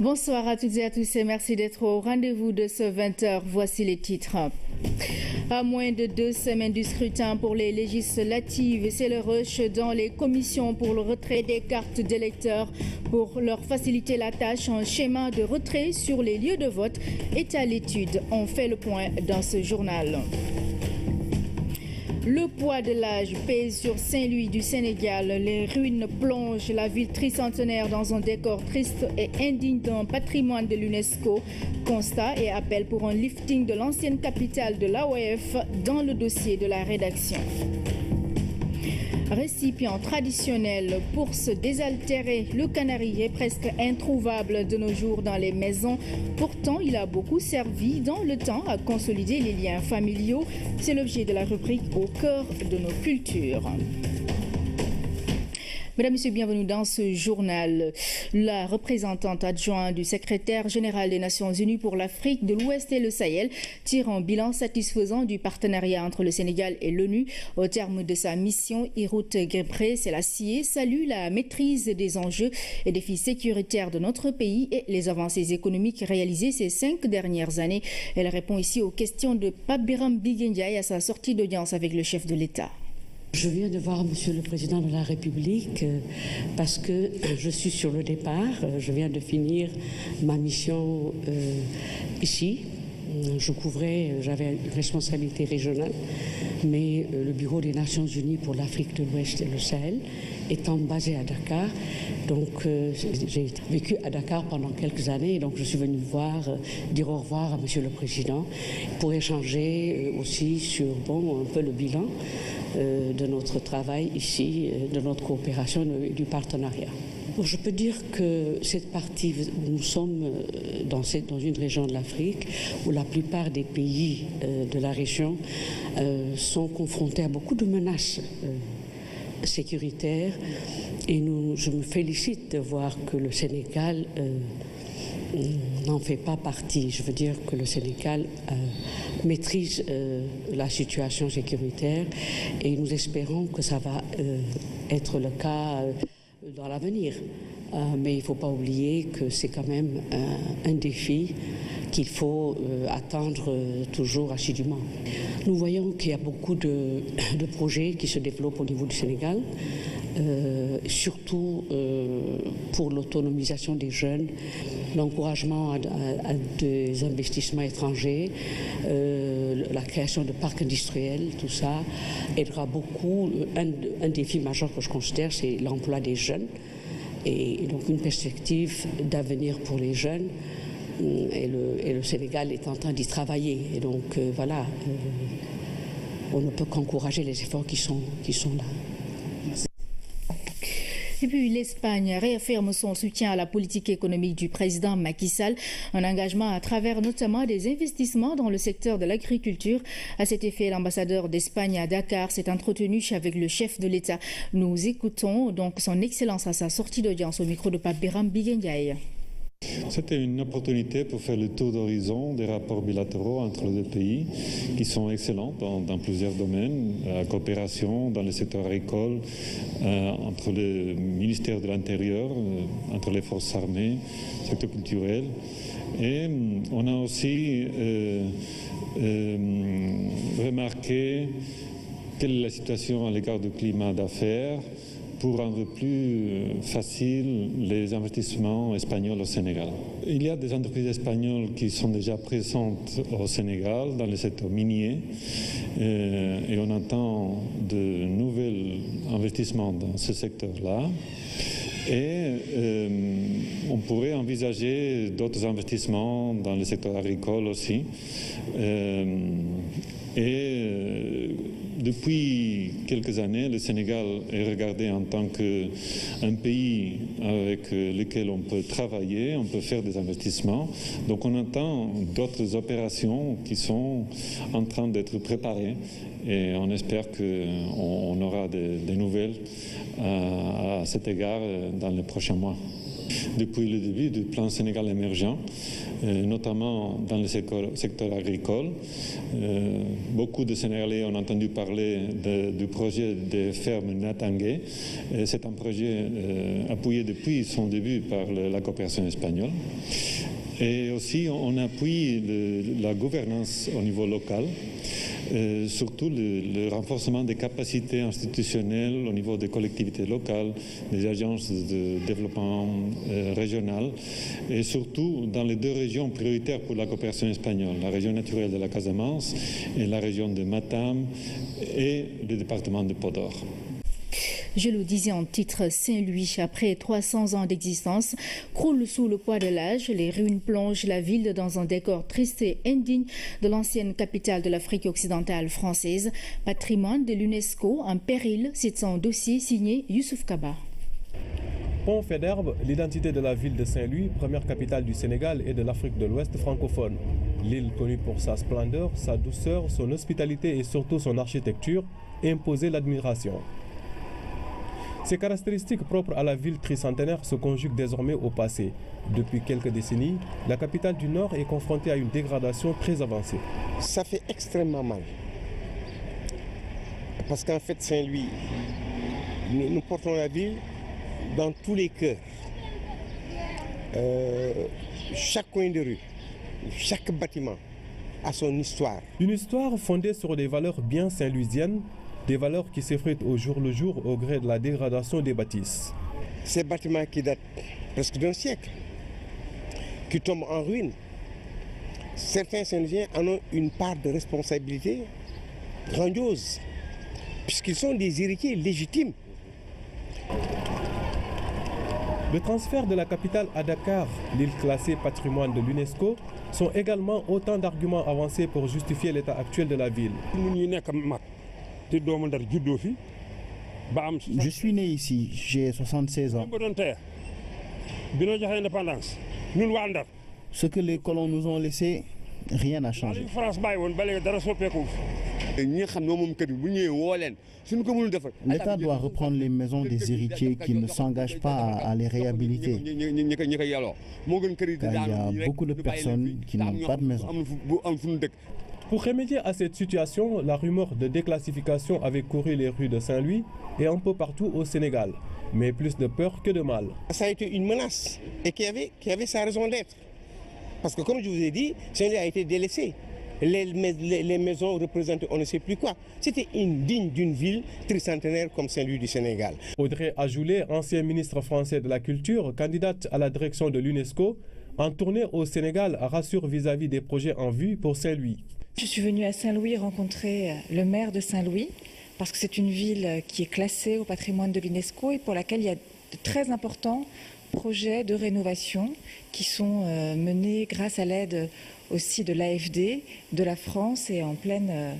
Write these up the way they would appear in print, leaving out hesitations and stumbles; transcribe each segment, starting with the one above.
Bonsoir à toutes et à tous et merci d'être au rendez-vous de ce 20h. Voici les titres. À moins de 2 semaines du scrutin pour les législatives, c'est le rush dans les commissions pour le retrait des cartes d'électeurs. Pour leur faciliter la tâche, un schéma de retrait sur les lieux de vote est à l'étude. On fait le point dans ce journal. Le poids de l'âge pèse sur Saint-Louis du Sénégal. Les ruines plongent la ville tricentenaire dans un décor triste et indigne d'un patrimoine de l'UNESCO. Constat et appel pour un lifting de l'ancienne capitale de l'AOF dans le dossier de la rédaction. Récipient traditionnel pour se désaltérer, le canari est presque introuvable de nos jours dans les maisons. Pourtant, il a beaucoup servi dans le temps à consolider les liens familiaux. C'est l'objet de la rubrique Au cœur de nos cultures. Mesdames, Messieurs, bienvenue dans ce journal. La représentante adjointe du secrétaire général des Nations Unies pour l'Afrique de l'Ouest et le Sahel tire un bilan satisfaisant du partenariat entre le Sénégal et l'ONU. Au terme de sa mission, Hirout Gebrselassie salue la maîtrise des enjeux et défis sécuritaires de notre pays et les avancées économiques réalisées ces 5 dernières années. Elle répond ici aux questions de Pape Biram Biguendiaï à sa sortie d'audience avec le chef de l'État. Je viens de voir Monsieur le Président de la République parce que je suis sur le départ. Je viens de finir ma mission ici. J'avais une responsabilité régionale, mais le Bureau des Nations Unies pour l'Afrique de l'Ouest et le Sahel étant basé à Dakar. Donc j'ai vécu à Dakar pendant quelques années, donc je suis venu dire au revoir à Monsieur le Président pour échanger aussi sur un peu le bilan de notre travail ici, de notre coopération et du partenariat. Je peux dire que cette partie, nous sommes dans une région de l'Afrique où la plupart des pays de la région sont confrontés à beaucoup de menaces sécuritaires et je me félicite de voir que le Sénégal n'en fait pas partie. Je veux dire que le Sénégal maîtrise la situation sécuritaire et nous espérons que ça va être le cas dans l'avenir. Mais il ne faut pas oublier que c'est quand même un défi qu'il faut attendre toujours assidûment. Nous voyons qu'il y a beaucoup de projets qui se développent au niveau du Sénégal, surtout pour l'autonomisation des jeunes, l'encouragement à des investissements étrangers, la création de parcs industriels, tout ça aidera beaucoup. Un défi majeur que je considère, c'est l'emploi des jeunes et donc une perspective d'avenir pour les jeunes. Et le Sénégal est en train d'y travailler. Et donc voilà, on ne peut qu'encourager les efforts qui sont là. Et puis l'Espagne réaffirme son soutien à la politique économique du président Macky Sall, un engagement à travers notamment des investissements dans le secteur de l'agriculture. À cet effet, l'ambassadeur d'Espagne à Dakar s'est entretenu avec le chef de l'État. Nous écoutons donc son Excellence à sa sortie d'audience au micro de Pape Biram Biguendiaï. C'était une opportunité pour faire le tour d'horizon des rapports bilatéraux entre les deux pays qui sont excellents dans plusieurs domaines. La coopération dans le secteur agricole, entre le ministère de l'Intérieur, entre les forces armées, le secteur culturel. Et on a aussi remarqué quelle est la situation à l'égard du climat d'affaires pour rendre plus facile les investissements espagnols au Sénégal. Il y a des entreprises espagnoles qui sont déjà présentes au Sénégal dans le secteur minier et on attend de nouveaux investissements dans ce secteur-là. Et on pourrait envisager d'autres investissements dans le secteur agricole aussi. Depuis quelques années, le Sénégal est regardé en tant qu'un pays avec lequel on peut travailler, on peut faire des investissements. Donc on entend d'autres opérations qui sont en train d'être préparées et on espère qu'on aura des nouvelles à cet égard dans les prochains mois. Depuis le début du plan Sénégal émergent, notamment dans le secteur agricole, beaucoup de Sénégalais ont entendu parler du projet des fermes Natangué. C'est un projet appuyé depuis son début par la coopération espagnole. Et aussi, on appuie la gouvernance au niveau local, surtout le renforcement des capacités institutionnelles au niveau des collectivités locales, des agences de développement régional, et surtout dans les deux régions prioritaires pour la coopération espagnole, la région naturelle de la Casamance et la région de Matam et le département de Podor. Je le disais en titre, Saint-Louis, après 300 ans d'existence, croule sous le poids de l'âge. Les ruines plongent la ville dans un décor triste et indigne de l'ancienne capitale de l'Afrique occidentale française. Patrimoine de l'UNESCO en péril, c'est son dossier signé Youssouf Kaba. Pont Faidherbe, l'identité de la ville de Saint-Louis, première capitale du Sénégal et de l'Afrique de l'Ouest francophone. L'île connue pour sa splendeur, sa douceur, son hospitalité et surtout son architecture imposait l'admiration. Ces caractéristiques propres à la ville tricentenaire se conjuguent désormais au passé. Depuis quelques décennies, la capitale du Nord est confrontée à une dégradation très avancée. Ça fait extrêmement mal. Parce qu'en fait, Saint-Louis, nous portons la ville dans tous les cœurs. Chaque coin de rue, chaque bâtiment a son histoire. Une histoire fondée sur des valeurs bien saint-louisiennes, des valeurs qui s'effritent au jour le jour au gré de la dégradation des bâtisses. Ces bâtiments qui datent presque d'un siècle, qui tombent en ruine, certains Saint-Louisiens en ont une part de responsabilité grandiose, puisqu'ils sont des héritiers légitimes. Le transfert de la capitale à Dakar, l'île classée patrimoine de l'UNESCO, sont également autant d'arguments avancés pour justifier l'état actuel de la ville. Je suis né ici, j'ai 76 ans. Ce que les colons nous ont laissé, rien n'a changé. L'État doit reprendre les maisons des héritiers qui ne s'engagent pas à les réhabiliter. Car il y a beaucoup de personnes qui n'ont pas de maison. Pour remédier à cette situation, la rumeur de déclassification avait couru les rues de Saint-Louis et un peu partout au Sénégal. Mais plus de peur que de mal. Ça a été une menace et qui avait sa raison d'être. Parce que comme je vous ai dit, Saint-Louis a été délaissé. Les maisons représentent on ne sait plus quoi. C'était indigne d'une ville tricentenaire comme Saint-Louis du Sénégal. Audrey Ajoulay, ancien ministre français de la Culture, candidate à la direction de l'UNESCO, en tournée au Sénégal, rassure vis-à-vis des projets en vue pour Saint-Louis. Je suis venue à Saint-Louis rencontrer le maire de Saint-Louis parce que c'est une ville qui est classée au patrimoine de l'UNESCO et pour laquelle il y a de très importants projets de rénovation qui sont menés grâce à l'aide aussi de l'AFD, de la France et en pleine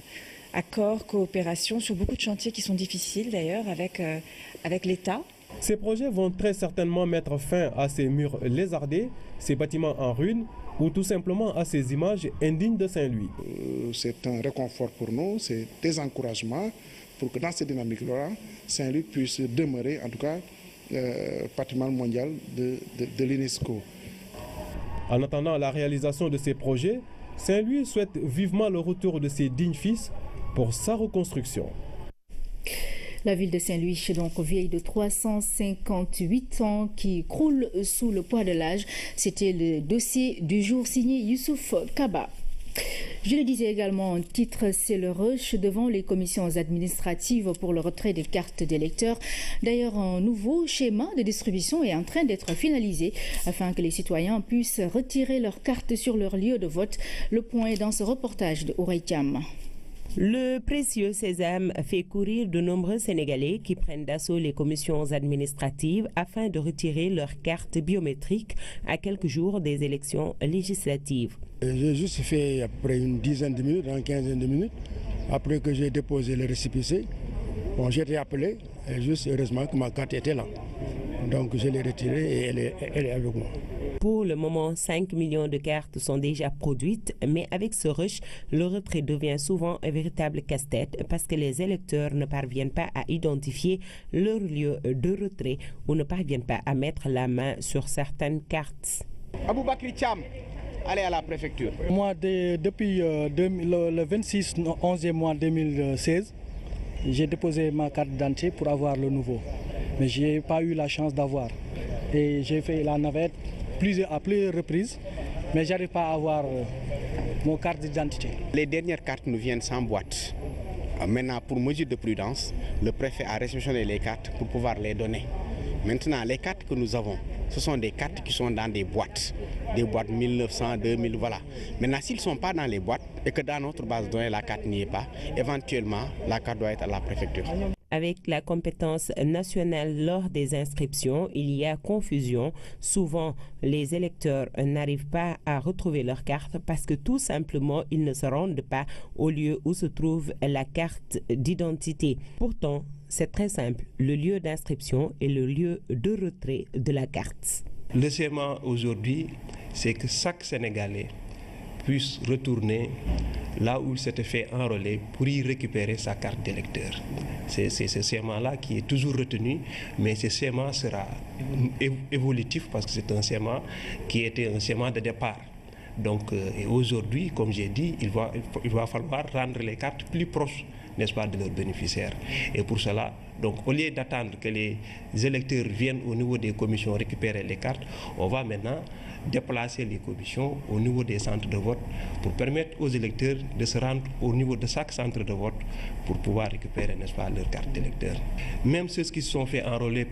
accord, coopération sur beaucoup de chantiers qui sont difficiles d'ailleurs avec l'État. Ces projets vont très certainement mettre fin à ces murs lézardés, ces bâtiments en ruine ou tout simplement à ces images indignes de Saint-Louis. C'est un réconfort pour nous, c'est des encouragements pour que dans cette dynamique-là, Saint-Louis puisse demeurer en tout cas patrimoine mondial de l'UNESCO. En attendant la réalisation de ces projets, Saint-Louis souhaite vivement le retour de ses dignes fils pour sa reconstruction. La ville de Saint-Louis, donc vieille de 358 ans, qui croule sous le poids de l'âge. C'était le dossier du jour signé Youssouf Kaba. Je le disais également en titre, c'est le rush devant les commissions administratives pour le retrait des cartes d'électeurs. D'ailleurs, un nouveau schéma de distribution est en train d'être finalisé afin que les citoyens puissent retirer leurs cartes sur leur lieu de vote. Le point est dans ce reportage de Oreïtiam. Le précieux sésame fait courir de nombreux Sénégalais qui prennent d'assaut les commissions administratives afin de retirer leurs cartes biométriques à quelques jours des élections législatives. J'ai juste fait après une dizaine de minutes, une quinzaine de minutes, après que j'ai déposé le récépissé. Bon, j'ai été appelé et juste heureusement que ma carte était là. Donc je l'ai retirée et elle est avec moi. Pour le moment, 5 millions de cartes sont déjà produites, mais avec ce rush, le retrait devient souvent un véritable casse-tête parce que les électeurs ne parviennent pas à identifier leur lieu de retrait ou ne parviennent pas à mettre la main sur certaines cartes. Aboubakri Cham, allez à la préfecture. Moi, depuis le 26 11e mois 2016, j'ai déposé ma carte d'identité pour avoir le nouveau. Mais je n'ai pas eu la chance d'avoir. Et j'ai fait la navette à plusieurs reprises, mais je n'arrive pas à avoir mon carte d'identité. Les dernières cartes nous viennent sans boîte. Maintenant, pour mesure de prudence, le préfet a réceptionné les cartes pour pouvoir les donner. Maintenant, les cartes que nous avons, ce sont des cartes qui sont dans des boîtes 1900, 2000, voilà. Maintenant, s'ils ne sont pas dans les boîtes et que dans notre base de données, la carte n'y est pas, éventuellement, la carte doit être à la préfecture. Avec la compétence nationale lors des inscriptions, il y a confusion. Souvent, les électeurs n'arrivent pas à retrouver leur carte parce que tout simplement, ils ne se rendent pas au lieu où se trouve la carte d'identité. Pourtant, c'est très simple. Le lieu d'inscription est le lieu de retrait de la carte. Le schéma aujourd'hui, c'est que chaque Sénégalais puisse retourner là où il s'était fait enrôler pour y récupérer sa carte d'électeur. C'est ce schéma-là qui est toujours retenu, mais ce schéma sera évolutif parce que c'est un schéma qui était un schéma de départ. Donc aujourd'hui, comme j'ai dit, il va falloir rendre les cartes plus proches, n'est-ce pas, de leurs bénéficiaires. Et pour cela, donc, au lieu d'attendre que les électeurs viennent au niveau des commissions récupérer les cartes, on va maintenant déplacer les commissions au niveau des centres de vote pour permettre aux électeurs de se rendre au niveau de chaque centre de vote pour pouvoir récupérer, n'est-ce pas, leur carte d'électeur. Même ceux qui se sont fait enrôler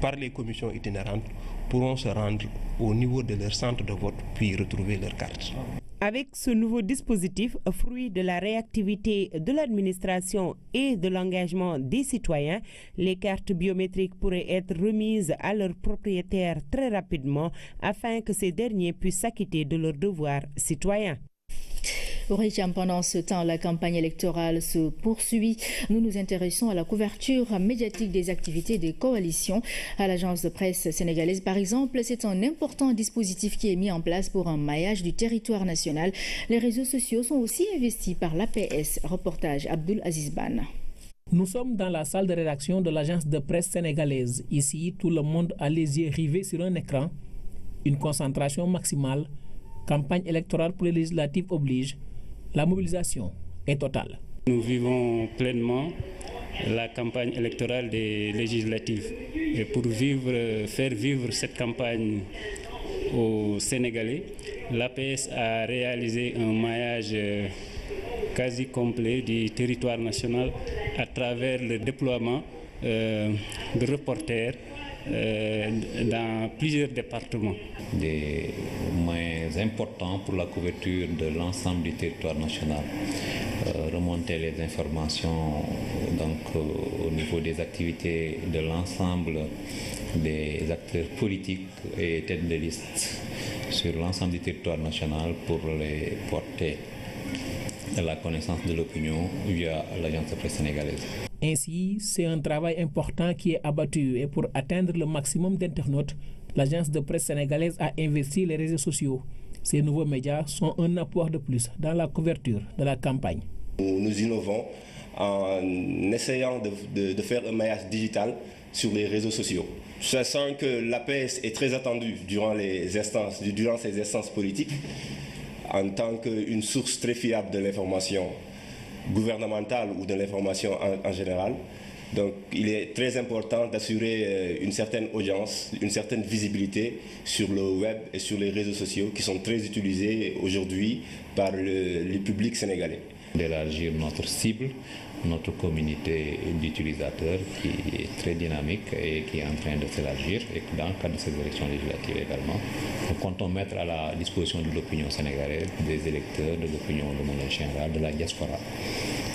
par les commissions itinérantes pourront se rendre au niveau de leur centre de vote puis retrouver leur carte. Avec ce nouveau dispositif, fruit de la réactivité de l'administration et de l'engagement des citoyens, les cartes biométriques pourraient être remises à leurs propriétaires très rapidement afin que ces derniers puissent s'acquitter de leurs devoirs citoyens. Pendant ce temps, la campagne électorale se poursuit. Nous nous intéressons à la couverture médiatique des activités des coalitions. À l'agence de presse sénégalaise, par exemple, c'est un important dispositif qui est mis en place pour un maillage du territoire national. Les réseaux sociaux sont aussi investis par l'APS. Reportage Abdul Aziz Ban. Nous sommes dans la salle de rédaction de l'agence de presse sénégalaise. Ici, tout le monde a les yeux rivés sur un écran. Une concentration maximale. Campagne électorale pour les législatives oblige. La mobilisation est totale. Nous vivons pleinement la campagne électorale des législatives. Et pour faire vivre cette campagne aux Sénégalais, l'APS a réalisé un maillage quasi complet du territoire national à travers le déploiement de reporters dans plusieurs départements. Des moyens importants pour la couverture de l'ensemble du territoire national. Remonter les informations au niveau des activités de l'ensemble des acteurs politiques et têtes de liste sur l'ensemble du territoire national pour les porter à la connaissance de l'opinion via l'agence de presse sénégalaise. Ainsi, c'est un travail important qui est abattu et pour atteindre le maximum d'internautes, l'agence de presse sénégalaise a investi les réseaux sociaux. Ces nouveaux médias sont un apport de plus dans la couverture de la campagne. Nous innovons en essayant de faire un maillage digital sur les réseaux sociaux. Sachant que l'APS est très attendue durant ces instances politiques en tant qu'une source très fiable de l'information gouvernementale ou de l'information en général. Donc il est très important d'assurer une certaine audience, une certaine visibilité sur le web et sur les réseaux sociaux qui sont très utilisés aujourd'hui par le public sénégalais. D'élargir notre cible, notre communauté d'utilisateurs qui est très dynamique et qui est en train de s'élargir et que dans le cadre de ces élections législatives également, nous comptons mettre à la disposition de l'opinion sénégalaise, des électeurs, de l'opinion de manière générale, de la diaspora.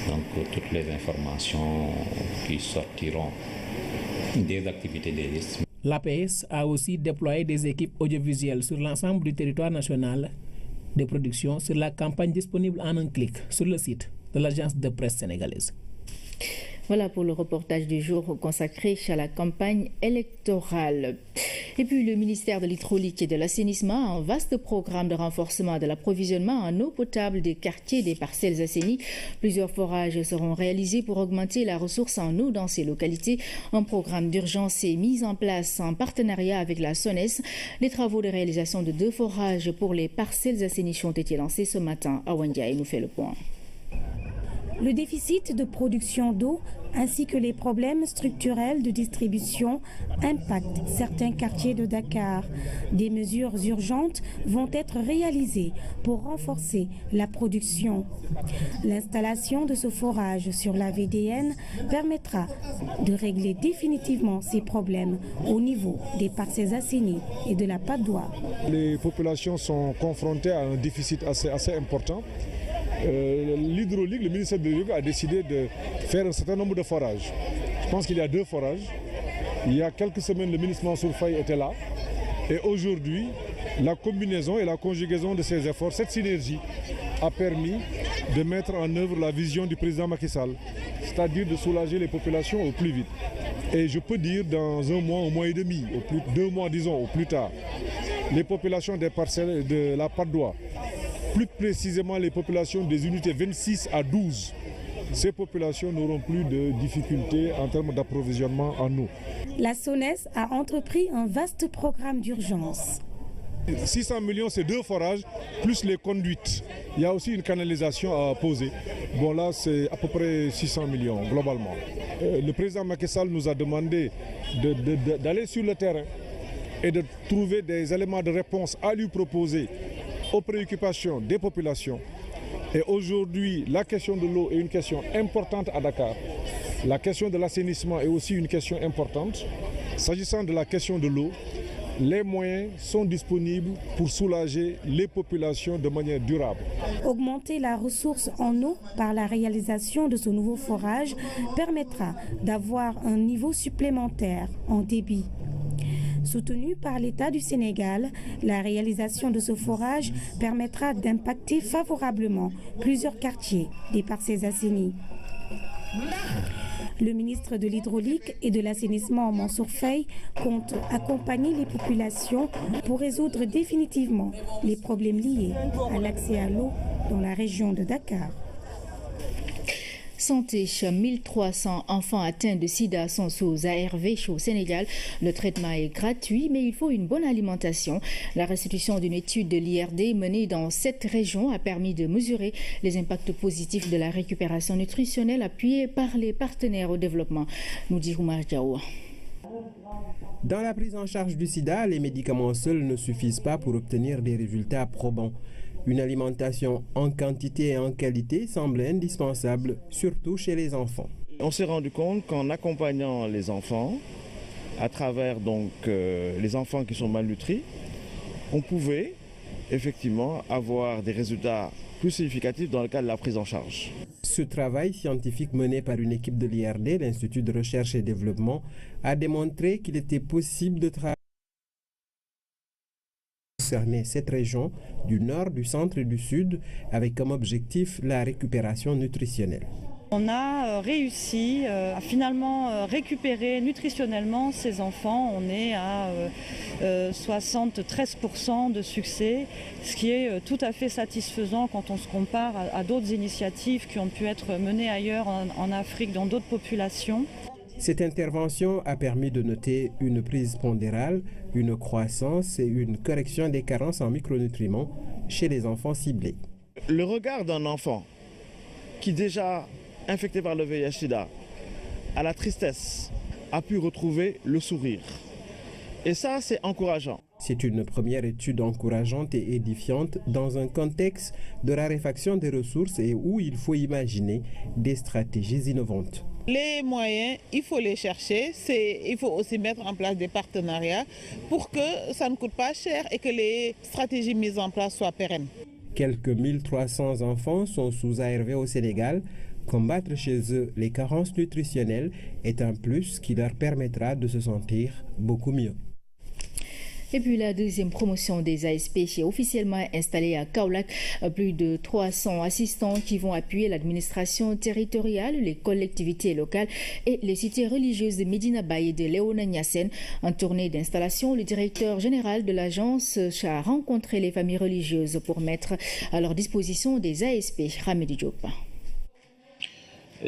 Donc toutes les informations qui sortiront des activités des listes. L'APS a aussi déployé des équipes audiovisuelles sur l'ensemble du territoire national de production sur la campagne disponible en un clic sur le site de l'agence de presse sénégalaise. Voilà pour le reportage du jour consacré à la campagne électorale. Et puis le ministère de l'Hydraulique et de l'Assainissement a un vaste programme de renforcement de l'approvisionnement en eau potable des quartiers des parcelles assainies. Plusieurs forages seront réalisés pour augmenter la ressource en eau dans ces localités. Un programme d'urgence est mis en place en partenariat avec la SONES. Les travaux de réalisation de 2 forages pour les parcelles assainies ont été lancés ce matin. Awandia nous fait le point. Le déficit de production d'eau ainsi que les problèmes structurels de distribution impactent certains quartiers de Dakar. Des mesures urgentes vont être réalisées pour renforcer la production. L'installation de ce forage sur la VDN permettra de régler définitivement ces problèmes au niveau des parcelles assainies et de la Padoue. Les populations sont confrontées à un déficit assez important. L'hydraulique, le ministère de l'Hydraulique a décidé de faire un certain nombre de forages. Je pense qu'il y a 2 forages. Il y a quelques semaines, le ministre Mansour Faye était là. Et aujourd'hui, la combinaison et la conjugaison de ces efforts, cette synergie, a permis de mettre en œuvre la vision du président Macky Sall, c'est-à-dire de soulager les populations au plus vite. Et je peux dire dans un mois et demi, 2 mois disons, au plus tard, les populations des parcelles de la Padoue, plus précisément les populations des unités 26 à 12, ces populations n'auront plus de difficultés en termes d'approvisionnement en eau. La SONES a entrepris un vaste programme d'urgence. 600 millions, c'est 2 forages, plus les conduites. Il y a aussi une canalisation à poser. Bon là, c'est à peu près 600 millions globalement. Le président Macky Sall nous a demandé d'aller sur le terrain et de trouver des éléments de réponse à lui proposer aux préoccupations des populations. Et aujourd'hui, la question de l'eau est une question importante à Dakar. La question de l'assainissement est aussi une question importante. S'agissant de la question de l'eau, les moyens sont disponibles pour soulager les populations de manière durable. Augmenter la ressource en eau par la réalisation de ce nouveau forage permettra d'avoir un niveau supplémentaire en débit. Soutenu par l'État du Sénégal, la réalisation de ce forage permettra d'impacter favorablement plusieurs quartiers des parcelles assainies. Le ministre de l'Hydraulique et de l'Assainissement, Mansour Faye, compte accompagner les populations pour résoudre définitivement les problèmes liés à l'accès à l'eau dans la région de Dakar. Santé, 1300 enfants atteints de sida sont sous ARV au Sénégal. Le traitement est gratuit, mais il faut une bonne alimentation. La restitution d'une étude de l'IRD menée dans cette région a permis de mesurer les impacts positifs de la récupération nutritionnelle appuyée par les partenaires au développement, nous dit Oumar Diaw. Dans la prise en charge du sida, les médicaments seuls ne suffisent pas pour obtenir des résultats probants. Une alimentation en quantité et en qualité semble indispensable, surtout chez les enfants. On s'est rendu compte qu'en accompagnant les enfants, à travers les enfants qui sont malnutris, on pouvait effectivement avoir des résultats plus significatifs dans le cadre de la prise en charge. Ce travail scientifique mené par une équipe de l'IRD, l'Institut de recherche et développement, a démontré qu'il était possible de travailler cette région du nord, du centre et du sud avec comme objectif la récupération nutritionnelle. On a réussi à finalement récupérer nutritionnellement ces enfants. On est à 73% de succès, ce qui est tout à fait satisfaisant quand on se compare à d'autres initiatives qui ont pu être menées ailleurs en Afrique dans d'autres populations. Cette intervention a permis de noter une prise pondérale, une croissance et une correction des carences en micronutriments chez les enfants ciblés. Le regard d'un enfant qui déjà infecté par le VIH/SIDA à la tristesse a pu retrouver le sourire. Et ça, c'est encourageant. C'est une première étude encourageante et édifiante dans un contexte de raréfaction des ressources et où il faut imaginer des stratégies innovantes. Les moyens, il faut les chercher. Il faut aussi mettre en place des partenariats pour que ça ne coûte pas cher et que les stratégies mises en place soient pérennes. Quelques 1300 enfants sont sous ARV au Sénégal. Combattre chez eux les carences nutritionnelles est un plus qui leur permettra de se sentir beaucoup mieux. Et puis la deuxième promotion des ASP est officiellement installée à Kaolack. Plus de 300 assistants qui vont appuyer l'administration territoriale, les collectivités locales et les cités religieuses de Medina Baye et de Léona Niassène. En tournée d'installation, le directeur général de l'agence a rencontré les familles religieuses pour mettre à leur disposition des ASP. Hamidi Diop.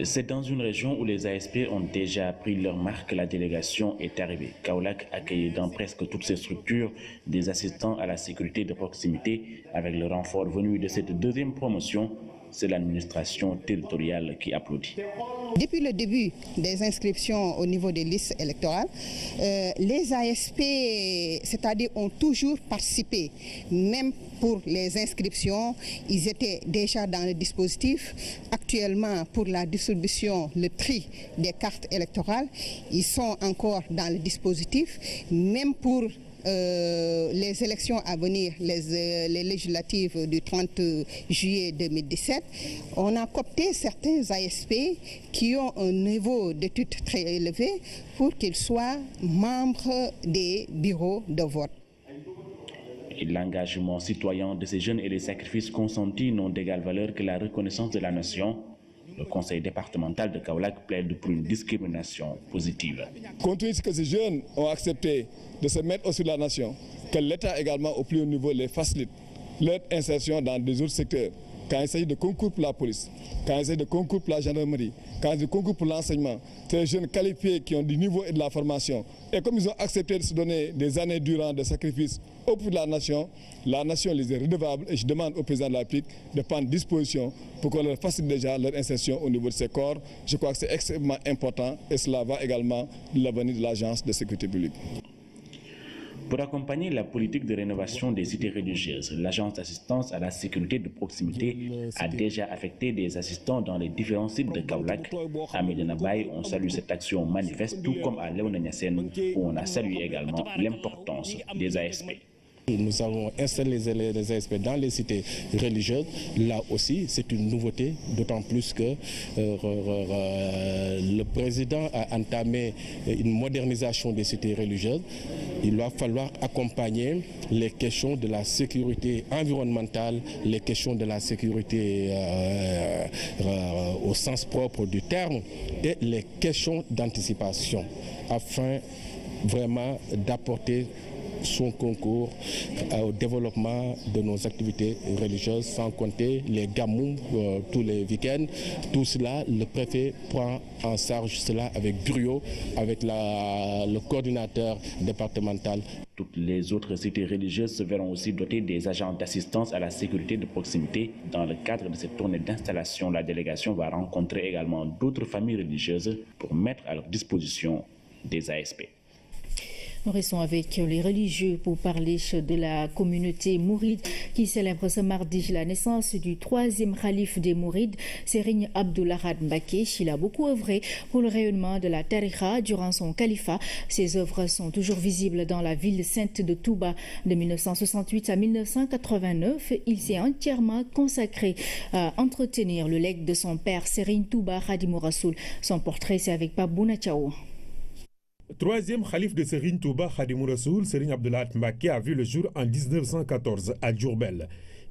C'est dans une région où les ASP ont déjà pris leur marque que la délégation est arrivée. Kaolack accueille dans presque toutes ces structures des assistants à la sécurité de proximité. Avec le renfort venu de cette deuxième promotion, c'est l'administration territoriale qui applaudit. Depuis le début des inscriptions au niveau des listes électorales, les ASP, c'est-à-dire, ont toujours participé. Même pour les inscriptions, ils étaient déjà dans le dispositif. Actuellement, pour la distribution, le tri des cartes électorales, ils sont encore dans le dispositif. Même pour les élections à venir, les législatives du 30 juillet 2017, on a coopté certains ASP qui ont un niveau d'études très élevé pour qu'ils soient membres des bureaux de vote. L'engagement citoyen de ces jeunes et les sacrifices consentis n'ont d'égale valeur que la reconnaissance de la nation. Le conseil départemental de Kaolack plaide pour une discrimination positive. Compte tenu de ce que ces jeunes ont accepté de se mettre au-dessus de la nation, que l'État également au plus haut niveau les facilite leur insertion dans des autres secteurs. Quand il s'agit de concours pour la police, quand il s'agit de concours pour la gendarmerie, quand il s'agit de concours pour l'enseignement, ces jeunes qualifiés qui ont du niveau et de la formation, et comme ils ont accepté de se donner des années durant de sacrifices au profit de la nation les est redevable et je demande au président de la République de prendre disposition pour qu'on leur facilite déjà leur insertion au niveau de ces corps. Je crois que c'est extrêmement important et cela va également de l'avenir de l'agence de sécurité publique. Pour accompagner la politique de rénovation des cités religieuses, l'agence d'assistance à la sécurité de proximité a déjà affecté des assistants dans les différents sites de Kaolack. À Medina Baye, on salue cette action manifeste, tout comme à Léona Niassène, où on a salué également l'importance des ASP. Nous avons installé les ASP dans les cités religieuses. Là aussi, c'est une nouveauté, d'autant plus que le président a entamé une modernisation des cités religieuses. Il va falloir accompagner les questions de la sécurité environnementale, les questions de la sécurité au sens propre du terme et les questions d'anticipation afin vraiment d'apporter son concours au développement de nos activités religieuses, sans compter les gamous tous les week-ends. Tout cela, le préfet prend en charge cela avec brio, avec le coordinateur départemental. Toutes les autres cités religieuses se verront aussi dotées des agents d'assistance à la sécurité de proximité. Dans le cadre de cette tournée d'installation, la délégation va rencontrer également d'autres familles religieuses pour mettre à leur disposition des ASP. Nous restons avec les religieux pour parler de la communauté mouride qui célèbre ce mardi la naissance du troisième khalife des mourides, Serigne Abdou Lahad Mbacké. Il a beaucoup œuvré pour le rayonnement de la tariqa durant son califat. Ses œuvres sont toujours visibles dans la ville sainte de Touba. De 1968 à 1989, il s'est entièrement consacré à entretenir le legs de son père Serigne Touba Khadimou Rassoul. Son portrait, c'est avec Pape Bouna Thiaw. Troisième khalife de Serigne Touba Khadimou Rassoul, Serigne Abdou Lahad Mbacké a vu le jour en 1914 à Diourbel.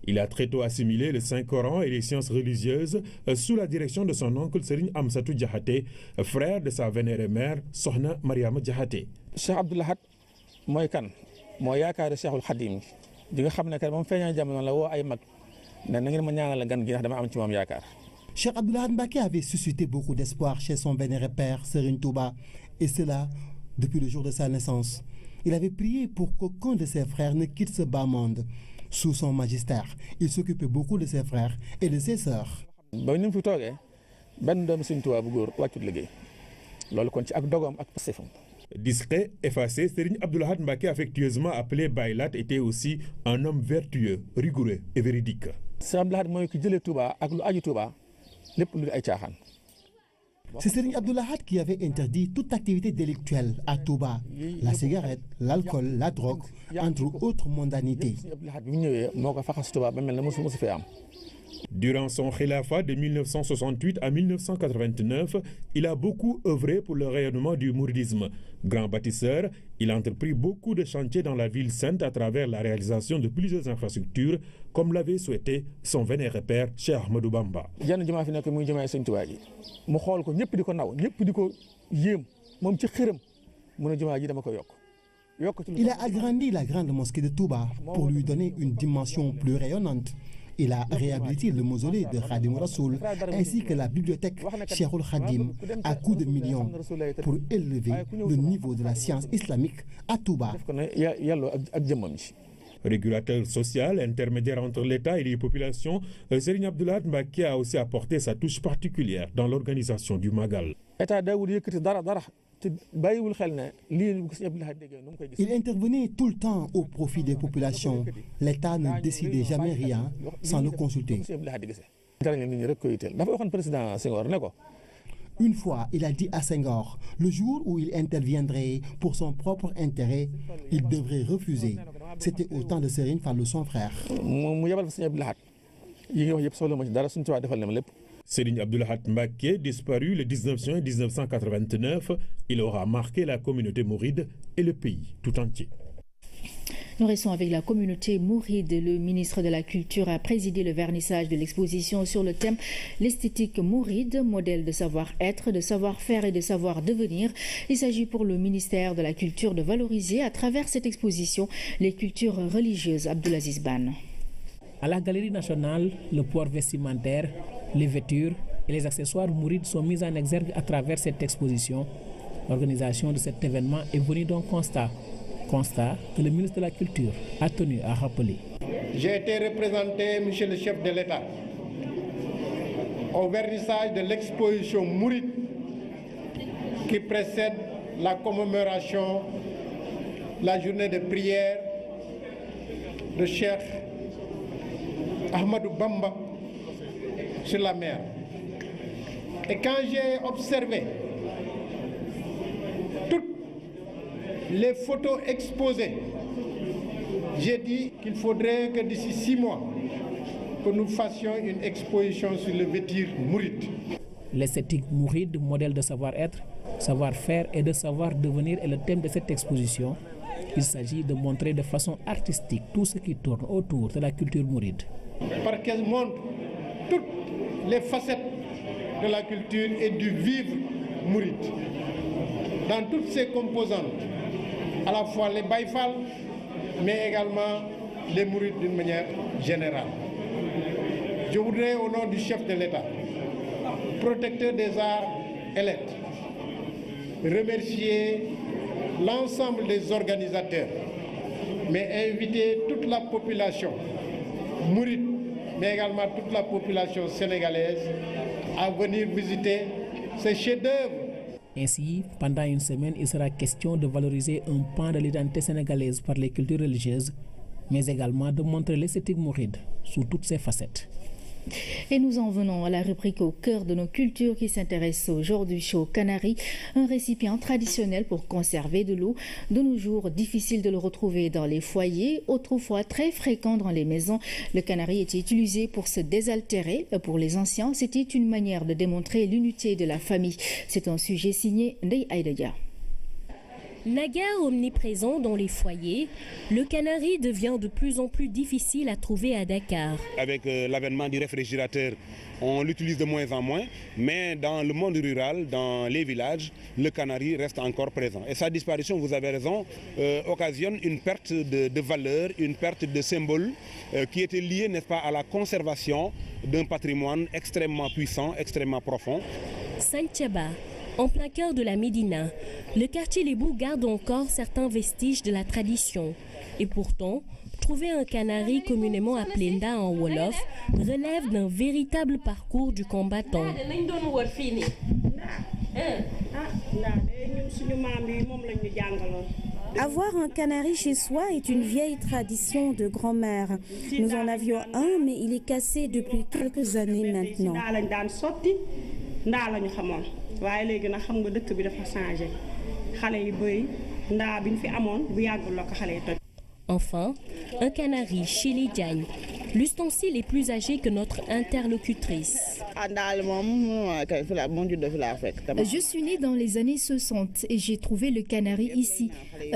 Il a très tôt assimilé le Saint-Coran et les sciences religieuses sous la direction de son oncle Serigne Amsatou Diakhaté, frère de sa vénérée mère Sohna Mariama Diakhaté. Cheikh Abdou Lahad mooy kan mooy yaakaari Cheikhul Khadim di nga xam ne kat ba mu feeñee jamono la woo ay mag ne na ngeen ma ñaanal gan gi ndax dama am ci moom yaakaar. Cheikh Abdou Lahad Mbacké avait suscité beaucoup d'espoir chez son vénéré père Serigne Touba, et cela depuis le jour de sa naissance. Il avait prié pour qu'aucun de ses frères ne quitte ce bas monde. Sous son magistère, il s'occupait beaucoup de ses frères et de ses sœurs. ba ñu fi toogee benn doomu Serigne Touba bu góor wàccut liggéey loolu kon ci ak dogoom ak passefam. Discret, effacé, Serigne Abdou Lahad Mbacké, affectueusement appelé Baylat, était aussi un homme vertueux, rigoureux et véridique. Serigne Abdou Lahad mooy ki jëlee Touba ak lu aju Touba lépp lu ay caaxaan. C'est Serigne Abdou Lahad qui avait interdit toute activité délictuelle à Touba, la cigarette, l'alcool, la drogue, entre autres mondanités. Durant son khilafa de 1968 à 1989, il a beaucoup œuvré pour le rayonnement du mouridisme. Grand bâtisseur, il a entrepris beaucoup de chantiers dans la ville sainte à travers la réalisation de plusieurs infrastructures, comme l'avait souhaité son vénéré père, Cheikh Ahmadou Bamba. Il a agrandi la grande mosquée de Touba pour lui donner une dimension plus rayonnante. Il a réhabilité le mausolée de Khadim Rassoul ainsi que la bibliothèque Cheikhoul Khadim à coups de millions pour élever le niveau de la science islamique à Touba. Régulateur social, intermédiaire entre l'État et les populations, Serigne Abdou Lahad Mbacké a aussi apporté sa touche particulière dans l'organisation du Magal. Il intervenait tout le temps au profit des populations. L'État ne décidait jamais rien sans le consulter. Une fois, il a dit à Senghor, le jour où il interviendrait pour son propre intérêt, il devrait refuser. C'était au temps de Serigne Fallou, son frère. Serigne Abdou Lahad Mbacké, disparu le 19 juin 1989, il aura marqué la communauté mouride et le pays tout entier. Nous restons avec la communauté mouride. Le ministre de la Culture a présidé le vernissage de l'exposition sur le thème « L'esthétique mouride, modèle de savoir-être, de savoir-faire et de savoir-devenir ». Il s'agit pour le ministère de la Culture de valoriser à travers cette exposition les cultures religieuses. Abdoulaziz Ban. À la Galerie nationale, le port vestimentaire, les vêtures et les accessoires mourides sont mis en exergue à travers cette exposition. L'organisation de cet événement est venue d'un constat que le ministre de la Culture a tenu à rappeler. J'ai été représenté, monsieur le chef de l'État, au vernissage de l'exposition mouride qui précède la commémoration, la journée de prière de Cheikh Ahmadou Bamba sur la mer. Et quand j'ai observé toutes les photos exposées, j'ai dit qu'il faudrait que d'ici 6 mois, que nous fassions une exposition sur le vêtir mouride. L'esthétique mouride, modèle de savoir-être, savoir-faire et de savoir-devenir est le thème de cette exposition. Il s'agit de montrer de façon artistique tout ce qui tourne autour de la culture mouride. Parce qu'elle montre toutes les facettes de la culture et du vivre mouride, dans toutes ses composantes, à la fois les Baïfal, mais également les mourides d'une manière générale. Je voudrais, au nom du chef de l'État, protecteur des arts et lettres, remercier l'ensemble des organisateurs, mais inviter toute la population mouride, mais également toute la population sénégalaise à venir visiter ces chefs-d'œuvre. Ainsi, pendant une semaine, il sera question de valoriser un pan de l'identité sénégalaise par les cultures religieuses, mais également de montrer l'esthétique mouride sous toutes ses facettes. Et nous en venons à la rubrique au cœur de nos cultures qui s'intéresse aujourd'hui aux Canaries, un récipient traditionnel pour conserver de l'eau. De nos jours, difficile de le retrouver dans les foyers, autrefois très fréquent dans les maisons. Le canari était utilisé pour se désaltérer. Pour les anciens, c'était une manière de démontrer l'unité de la famille. C'est un sujet signé Ndeye Aïdaya. Naguère omniprésent dans les foyers, le canari devient de plus en plus difficile à trouver à Dakar. Avec l'avènement du réfrigérateur, on l'utilise de moins en moins, mais dans le monde rural, dans les villages, le canari reste encore présent. Et sa disparition, vous avez raison, occasionne une perte de valeur, une perte de symbole qui était liée, n'est-ce pas, à la conservation d'un patrimoine extrêmement puissant, extrêmement profond. Santhiaba, en plein cœur de la Médina, le quartier Lébou garde encore certains vestiges de la tradition. Et pourtant, trouver un canari communément appelé Nda en Wolof relève d'un véritable parcours du combattant. Avoir un canari chez soi est une vieille tradition de grand-mère. Nous en avions un, mais il est cassé depuis quelques années maintenant. Enfin, un canari chez les Diagne, l'ustensile est plus âgé que notre interlocutrice. Je suis née dans les années 60 et j'ai trouvé le canari ici.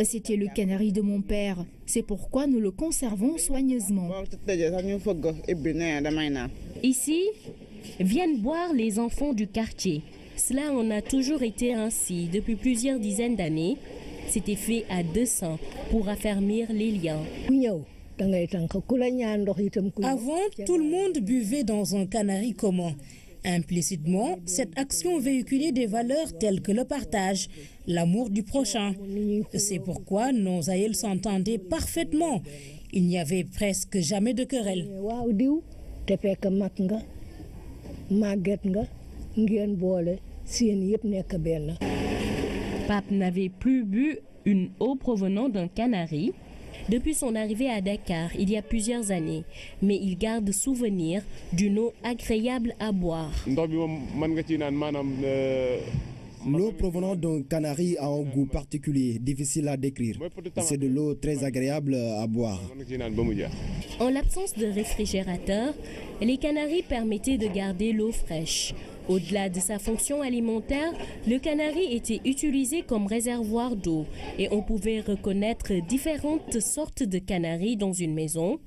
C'était le canari de mon père. C'est pourquoi nous le conservons soigneusement. Ici, viennent boire les enfants du quartier. Cela en a toujours été ainsi depuis plusieurs dizaines d'années. C'était fait à 200 pour affermir les liens. Avant, tout le monde buvait dans un canari commun. Implicitement, cette action véhiculait des valeurs telles que le partage, l'amour du prochain. C'est pourquoi nos aïeuls s'entendaient parfaitement. Il n'y avait presque jamais de querelle. Pape n'avait plus bu une eau provenant d'un canari depuis son arrivée à Dakar il y a plusieurs années, mais il garde souvenir d'une eau agréable à boire. L'eau provenant d'un canari a un goût particulier, difficile à décrire. C'est de l'eau très agréable à boire. En l'absence de réfrigérateur, les canaris permettaient de garder l'eau fraîche. Au-delà de sa fonction alimentaire, le canari était utilisé comme réservoir d'eau et on pouvait reconnaître différentes sortes de canaris dans une maison.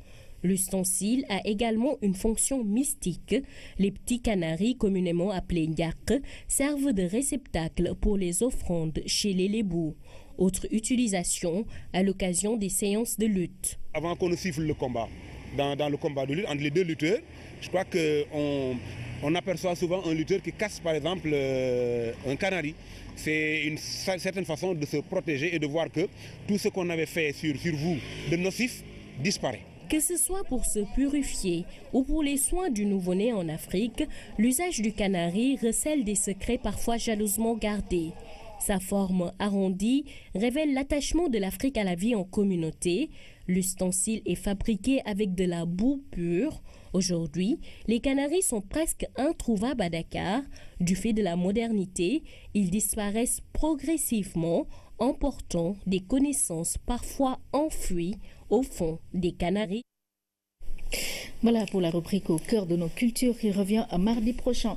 L'ustensile a également une fonction mystique. Les petits canaris, communément appelés nyak, servent de réceptacle pour les offrandes chez les Lébous. Autre utilisation à l'occasion des séances de lutte. Avant qu'on ne siffle le combat, dans le combat de lutte entre les deux lutteurs, je crois qu'on aperçoit souvent un lutteur qui casse par exemple un canari. C'est une certaine façon de se protéger et de voir que tout ce qu'on avait fait sur vous de nocif disparaît. Que ce soit pour se purifier ou pour les soins du nouveau-né en Afrique, l'usage du canari recèle des secrets parfois jalousement gardés. Sa forme arrondie révèle l'attachement de l'Afrique à la vie en communauté. L'ustensile est fabriqué avec de la boue pure. Aujourd'hui, les canaris sont presque introuvables à Dakar. Du fait de la modernité, ils disparaissent progressivement, emportant des connaissances parfois enfouies au fond des canaris. Voilà pour la rubrique au cœur de nos cultures qui revient à mardi prochain.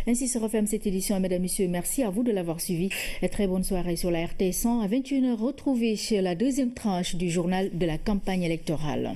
Ainsi se referme cette édition. Mesdames, Messieurs, merci à vous de l'avoir suivi. Et très bonne soirée sur la RT 100 à 21h. Retrouvez chez la deuxième tranche du journal de la campagne électorale.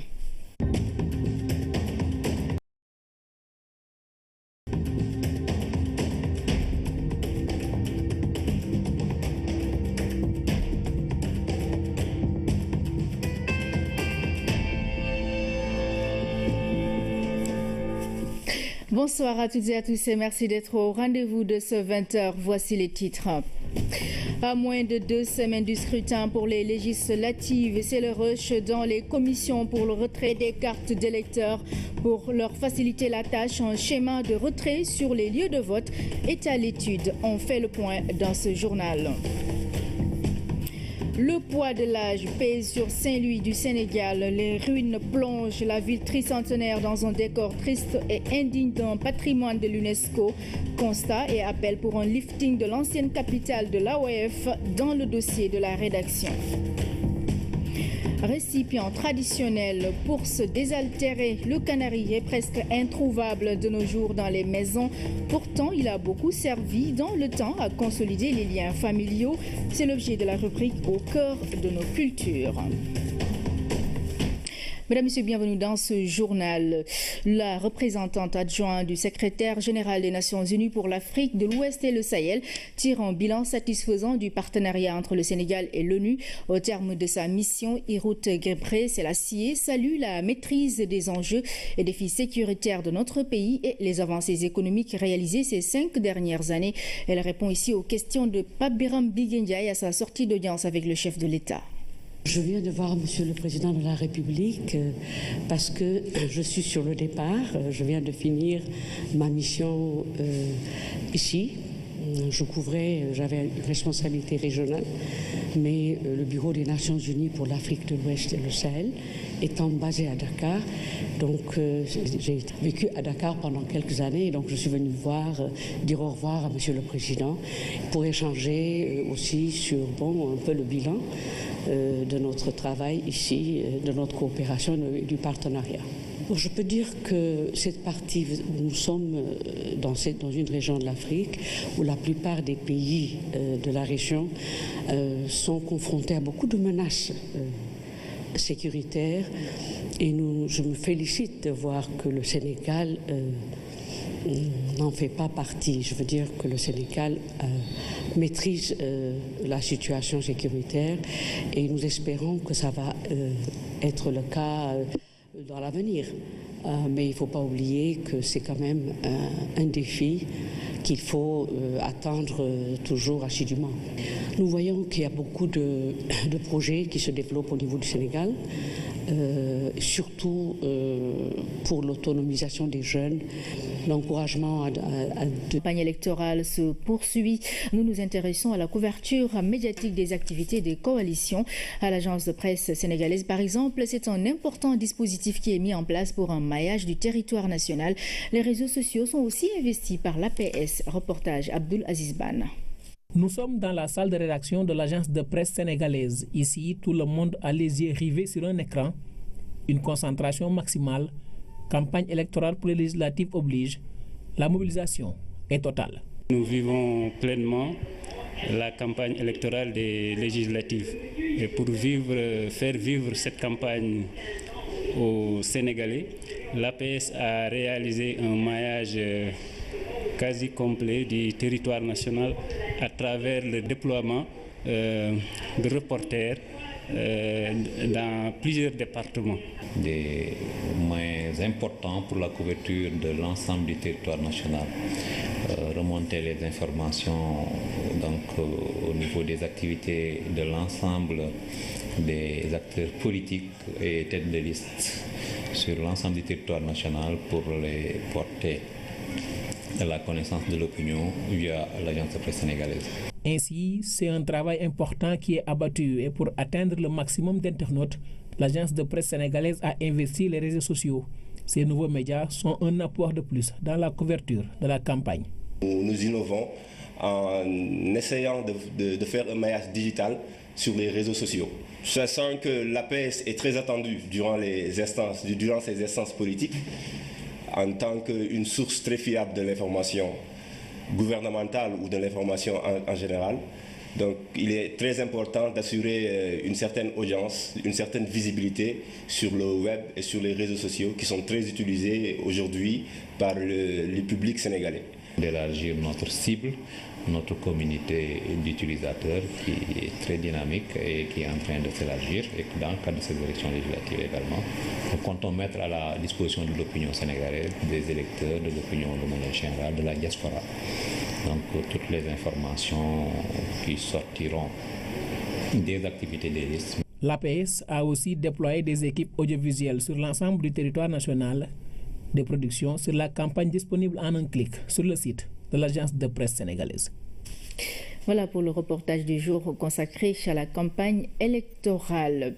Bonsoir à toutes et à tous et merci d'être au rendez-vous de ce 20h. Voici les titres. À moins de 2 semaines du scrutin pour les législatives, c'est le rush dans les commissions pour le retrait des cartes d'électeurs. Pour leur faciliter la tâche, un schéma de retrait sur les lieux de vote est à l'étude. On fait le point dans ce journal. Le poids de l'âge pèse sur Saint-Louis du Sénégal. Les ruines plongent la ville tricentenaire dans un décor triste et indigne d'un patrimoine de l'UNESCO. Constat et appel pour un lifting de l'ancienne capitale de l'AOF dans le dossier de la rédaction. Récipient traditionnel pour se désaltérer, le canari est presque introuvable de nos jours dans les maisons. Pourtant, il a beaucoup servi dans le temps à consolider les liens familiaux. C'est l'objet de la rubrique au cœur de nos cultures. Mesdames, Messieurs, bienvenue dans ce journal. La représentante adjointe du secrétaire général des Nations Unies pour l'Afrique de l'Ouest et le Sahel tire un bilan satisfaisant du partenariat entre le Sénégal et l'ONU. Au terme de sa mission, Hirout Gebrselassie salue la maîtrise des enjeux et défis sécuritaires de notre pays et les avancées économiques réalisées ces 5 dernières années. Elle répond ici aux questions de Pape Biram Biguendiaï à sa sortie d'audience avec le chef de l'État. Je viens de voir Monsieur le Président de la République parce que je suis sur le départ. Je viens de finir ma mission ici. J'avais une responsabilité régionale, mais le Bureau des Nations Unies pour l'Afrique de l'Ouest et le Sahel étant basé à Dakar, donc j'ai vécu à Dakar pendant quelques années, donc je suis venue dire au revoir à Monsieur le Président pour échanger aussi sur un peu le bilan de notre travail ici, de notre coopération et du partenariat. Je peux dire que cette partie, nous sommes dans une région de l'Afrique où la plupart des pays de la région sont confrontés à beaucoup de menaces sécuritaires et je me félicite de voir que le Sénégal n'en fait pas partie. Je veux dire que le Sénégal maîtrise la situation sécuritaire et nous espérons que ça va être le cas dans l'avenir. Mais il ne faut pas oublier que c'est quand même un défi qu'il faut attendre toujours assidûment. Nous voyons qu'il y a beaucoup de projets qui se développent au niveau du Sénégal, surtout pour l'autonomisation des jeunes, l'encouragement La campagne électorale se poursuit. Nous nous intéressons à la couverture médiatique des activités des coalitions. À l'agence de presse sénégalaise, par exemple, c'est un important dispositif qui est mis en place pour un maillage du territoire national. Les réseaux sociaux sont aussi investis par l'APS. Reportage Abdul Aziz Ban. Nous sommes dans la salle de rédaction de l'agence de presse sénégalaise. Ici, tout le monde a les yeux rivés sur un écran. Une concentration maximale. Campagne électorale pour les législatives oblige. La mobilisation est totale. Nous vivons pleinement la campagne électorale des législatives. Et pour faire vivre cette campagne aux Sénégalais, l'APS a réalisé un maillage quasi complet du territoire national à travers le déploiement de reporters dans plusieurs départements. Des moyens importants pour la couverture de l'ensemble du territoire national. Remonter les informations au niveau des activités de l'ensemble des acteurs politiques et têtes de liste sur l'ensemble du territoire national pour les porter à la connaissance de l'opinion via l'agence de presse sénégalaise. Ainsi, c'est un travail important qui est abattu et pour atteindre le maximum d'internautes, l'agence de presse sénégalaise a investi les réseaux sociaux. Ces nouveaux médias sont un apport de plus dans la couverture de la campagne. Nous innovons en essayant de faire un maillage digital sur les réseaux sociaux. Sachant que l'APS est très attendue durant ces instances politiques en tant qu'une source très fiable de l'information gouvernementale ou de l'information en général. Donc il est très important d'assurer une certaine audience, une certaine visibilité sur le web et sur les réseaux sociaux qui sont très utilisés aujourd'hui par le public sénégalais. D'élargir notre cible, notre communauté d'utilisateurs qui est très dynamique et qui est en train de s'élargir et dans le cadre de ces élections législatives également. Nous comptons mettre à la disposition de l'opinion sénégalaise, des électeurs, de l'opinion de manière générale, de la diaspora. Donc toutes les informations qui sortiront des activités des listes. L'APS a aussi déployé des équipes audiovisuelles sur l'ensemble du territoire national, des productions sur la campagne disponible en un clic sur le site de l'agence de presse sénégalaise. Voilà pour le reportage du jour consacré à la campagne électorale.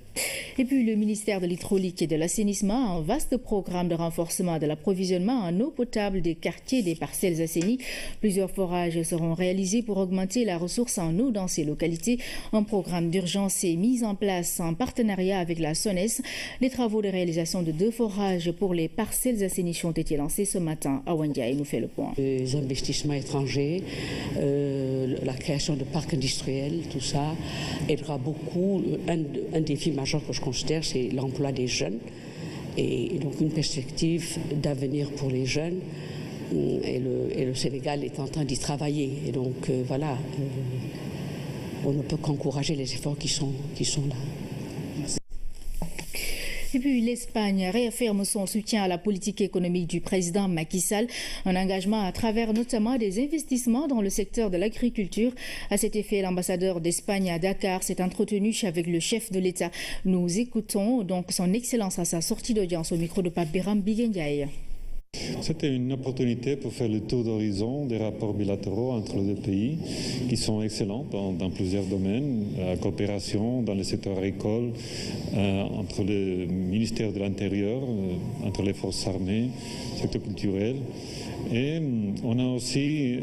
Et puis le ministère de l'Hydraulique et de l'Assainissement a un vaste programme de renforcement de l'approvisionnement en eau potable des quartiers des parcelles assainies. Plusieurs forages seront réalisés pour augmenter la ressource en eau dans ces localités. Un programme d'urgence est mis en place en partenariat avec la SONES. Les travaux de réalisation de 2 forages pour les parcelles assainies ont été lancés ce matin. Awandia nous fait le point. Les investissements étrangers, la création de parcs industriels, tout ça aidera beaucoup. Un défi majeur que je considère, c'est l'emploi des jeunes et donc une perspective d'avenir pour les jeunes. Et le Sénégal est en train d'y travailler. Et donc voilà, on ne peut qu'encourager les efforts qui sont là. Et puis l'Espagne réaffirme son soutien à la politique économique du président Macky Sall, un engagement à travers notamment des investissements dans le secteur de l'agriculture. À cet effet, l'ambassadeur d'Espagne à Dakar s'est entretenu avec le chef de l'État. Nous écoutons donc son Excellence à sa sortie d'audience au micro de Pape Biram Biguendiaye. C'était une opportunité pour faire le tour d'horizon des rapports bilatéraux entre les deux pays qui sont excellents dans plusieurs domaines. La coopération dans le secteur agricole, entre le ministère de l'Intérieur, entre les forces armées, le secteur culturel. Et on a aussi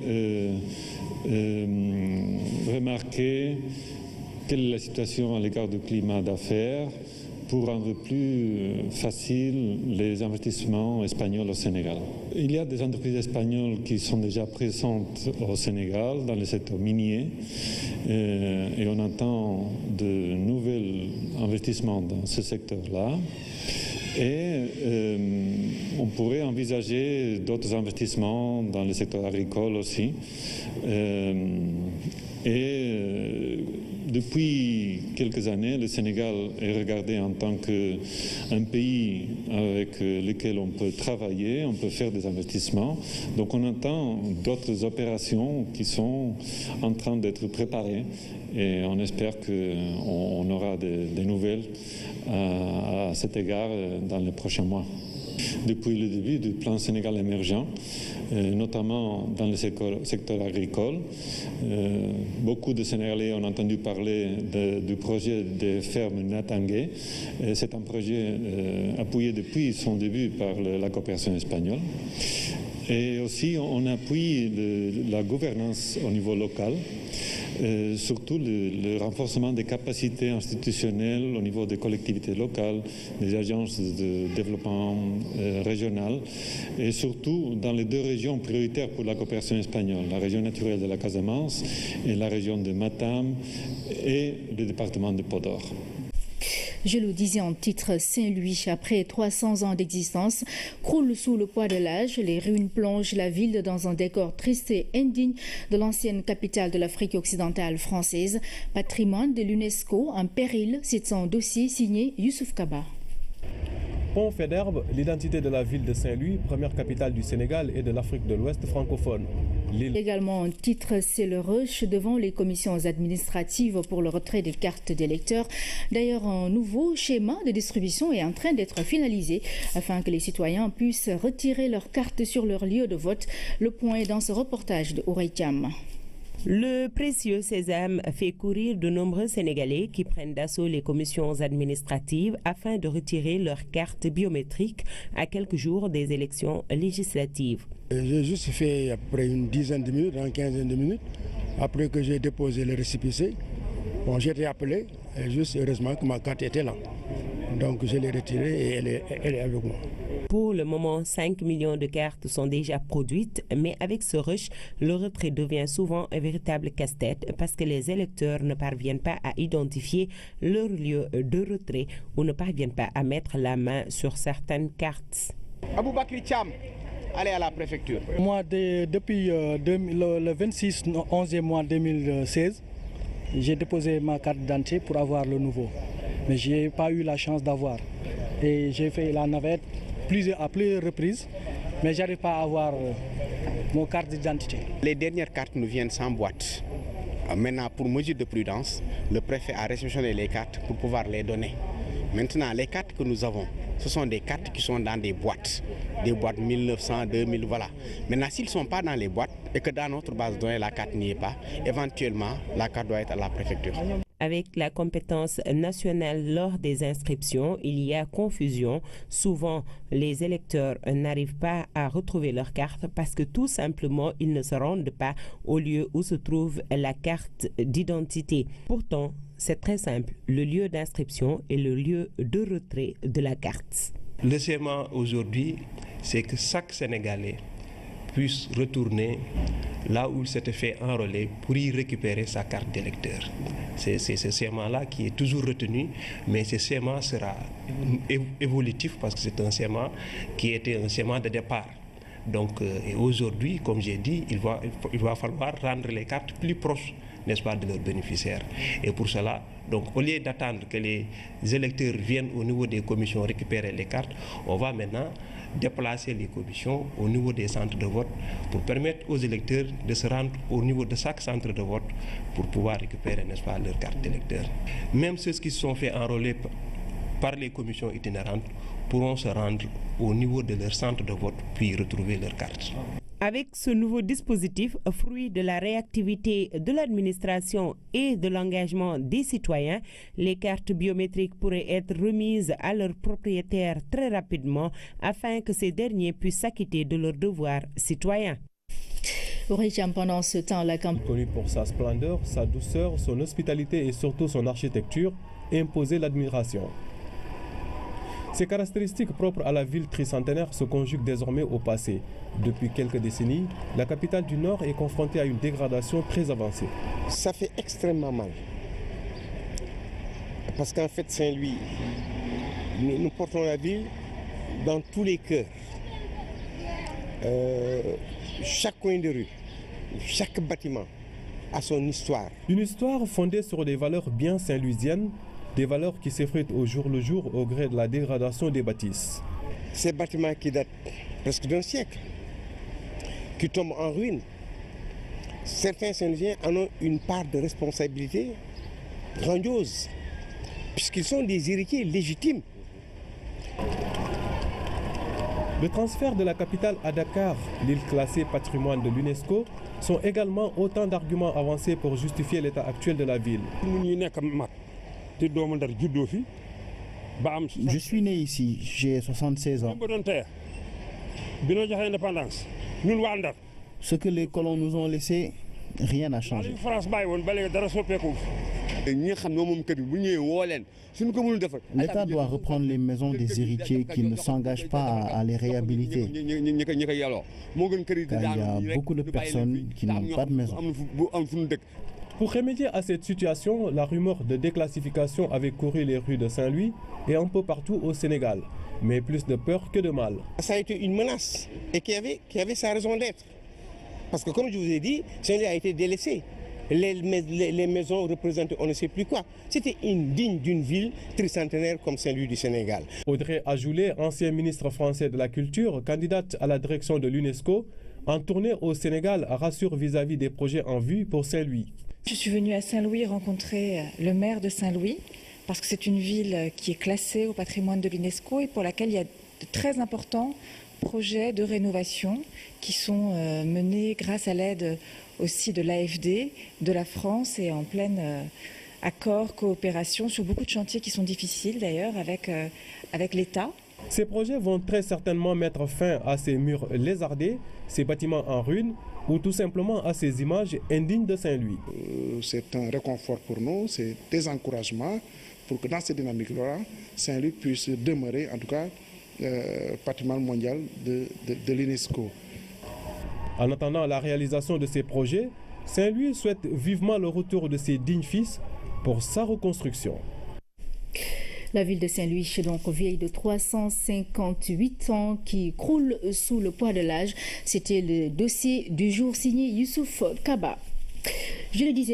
remarqué quelle est la situation à l'égard du climat d'affaires, pour rendre plus facile les investissements espagnols au Sénégal. Il y a des entreprises espagnoles qui sont déjà présentes au Sénégal dans le secteur minier et on attend de nouveaux investissements dans ce secteur-là. Et on pourrait envisager d'autres investissements dans le secteur agricole aussi. Depuis quelques années, le Sénégal est regardé en tant qu'un pays avec lequel on peut travailler, on peut faire des investissements. Donc on attend d'autres opérations qui sont en train d'être préparées et on espère qu'on aura des nouvelles à cet égard dans les prochains mois. Depuis le début du plan Sénégal émergent, notamment dans le secteur agricole, beaucoup de Sénégalais ont entendu parler du projet des fermes Natangé. C'est un projet appuyé depuis son début par la coopération espagnole. Et aussi, on appuie la gouvernance au niveau local. Surtout le renforcement des capacités institutionnelles au niveau des collectivités locales, des agences de développement régional et surtout dans les deux régions prioritaires pour la coopération espagnole, la région naturelle de la Casamance et la région de Matam et le département de Podor. Je le disais en titre, Saint-Louis, après 300 ans d'existence, croule sous le poids de l'âge. Les ruines plongent la ville dans un décor triste et indigne de l'ancienne capitale de l'Afrique occidentale française. Patrimoine de l'UNESCO en péril, c'est son dossier signé Youssouf Kaba. Pont Faidherbe, l'identité de la ville de Saint-Louis, première capitale du Sénégal et de l'Afrique de l'Ouest francophone. Également en titre, c'est le rush devant les commissions administratives pour le retrait des cartes d'électeurs. D'ailleurs, un nouveau schéma de distribution est en train d'être finalisé afin que les citoyens puissent retirer leurs cartes sur leur lieu de vote. Le point est dans ce reportage de Oreikam. Le précieux sésame fait courir de nombreux Sénégalais qui prennent d'assaut les commissions administratives afin de retirer leurs cartes biométriques à quelques jours des élections législatives. J'ai juste fait après une dizaine de minutes, une quinzaine de minutes, après que j'ai déposé le récépissé. Bon, j'ai été appelé, et juste heureusement que ma carte était là. Donc je l'ai retirée et elle est avec moi. Pour le moment, 5 millions de cartes sont déjà produites, mais avec ce rush, le retrait devient souvent un véritable casse-tête parce que les électeurs ne parviennent pas à identifier leur lieu de retrait ou ne parviennent pas à mettre la main sur certaines cartes. Aboubakri Cham, allez à la préfecture. Moi, depuis le 26 11e mois 2016, j'ai déposé ma carte d'identité pour avoir le nouveau. Mais je n'ai pas eu la chance d'avoir. Et j'ai fait la navette à plusieurs reprises, mais je n'arrive pas à avoir mon carte d'identité. Les dernières cartes nous viennent sans boîte. Maintenant, pour mesure de prudence, le préfet a réceptionné les cartes pour pouvoir les donner. Maintenant, les cartes que nous avons, ce sont des cartes qui sont dans des boîtes 1900, 2000, voilà. Maintenant, s'ils ne sont pas dans les boîtes et que dans notre base de données, la carte n'y est pas, éventuellement, la carte doit être à la préfecture. Avec la compétence nationale lors des inscriptions, il y a confusion. Souvent, les électeurs n'arrivent pas à retrouver leur carte parce que tout simplement, ils ne se rendent pas au lieu où se trouve la carte d'identité. Pourtant, c'est très simple. Le lieu d'inscription est le lieu de retrait de la carte. Le schéma aujourd'hui, c'est que chaque Sénégalais puisse retourner là où il s'était fait enrôler pour y récupérer sa carte d'électeur. C'est ce schéma-là qui est toujours retenu, mais ce schéma sera évolutif parce que c'est un schéma qui était un schéma de départ. Donc aujourd'hui, comme j'ai dit, il va falloir rendre les cartes plus proches, n'est-ce pas, de leurs bénéficiaires. Et pour cela, donc, au lieu d'attendre que les électeurs viennent au niveau des commissions récupérer les cartes, on va maintenant déplacer les commissions au niveau des centres de vote pour permettre aux électeurs de se rendre au niveau de chaque centre de vote pour pouvoir récupérer, n'est-ce pas, leur carte d'électeur. Même ceux qui se sont fait enrôler par les commissions itinérantes pourront se rendre au niveau de leur centre de vote puis retrouver leur carte. Avec ce nouveau dispositif, fruit de la réactivité de l'administration et de l'engagement des citoyens, les cartes biométriques pourraient être remises à leurs propriétaires très rapidement afin que ces derniers puissent s'acquitter de leurs devoirs citoyens. Pendant ce temps, la campagne connue pour sa splendeur, sa douceur, son hospitalité et surtout son architecture, imposait l'admiration. Ces caractéristiques propres à la ville tricentenaire se conjuguent désormais au passé. Depuis quelques décennies, la capitale du Nord est confrontée à une dégradation très avancée. Ça fait extrêmement mal. Parce qu'en fait, Saint-Louis, nous portons la ville dans tous les cœurs. Chaque coin de rue, chaque bâtiment a son histoire. Une histoire fondée sur des valeurs bien saint-louisiennes, des valeurs qui s'effritent au jour le jour au gré de la dégradation des bâtisses. Ces bâtiments qui datent presque d'un siècle, qui tombent en ruine, certains Saint-Louisiens en ont une part de responsabilité grandiose, puisqu'ils sont des héritiers légitimes. Le transfert de la capitale à Dakar, l'île classée patrimoine de l'UNESCO, sont également autant d'arguments avancés pour justifier l'état actuel de la ville. Je suis né ici, j'ai 76 ans. Ce que les colons nous ont laissé, rien n'a changé. L'État doit reprendre les maisons des héritiers qui ne s'engagent pas à les réhabiliter. Car il y a beaucoup de personnes qui n'ont pas de maison. Pour remédier à cette situation, la rumeur de déclassification avait couru les rues de Saint-Louis et un peu partout au Sénégal. Mais plus de peur que de mal. Ça a été une menace et qui avait sa raison d'être. Parce que comme je vous ai dit, Saint-Louis a été délaissé. Les maisons représentaient on ne sait plus quoi. C'était indigne d'une ville tricentenaire comme Saint-Louis du Sénégal. Audrey Azoulay, ancien ministre français de la Culture, candidate à la direction de l'UNESCO, en tournée au Sénégal, rassure vis-à-vis des projets en vue pour Saint-Louis. Je suis venue à Saint-Louis rencontrer le maire de Saint-Louis parce que c'est une ville qui est classée au patrimoine de l'UNESCO et pour laquelle il y a de très importants projets de rénovation qui sont menés grâce à l'aide aussi de l'AFD, de la France et en pleine accord, coopération sur beaucoup de chantiers qui sont difficiles d'ailleurs avec l'État. Ces projets vont très certainement mettre fin à ces murs lézardés, ces bâtiments en ruine ou tout simplement à ces images indignes de Saint-Louis. C'est un réconfort pour nous, c'est des encouragements pour que dans cette dynamique-là, Saint-Louis puisse demeurer en tout cas patrimoine mondial de l'UNESCO. En attendant la réalisation de ces projets, Saint-Louis souhaite vivement le retour de ses dignes fils pour sa reconstruction. La ville de Saint-Louis, donc vieille de 358 ans, qui croule sous le poids de l'âge. C'était le dossier du jour signé Youssouf Kaba. Je le disais.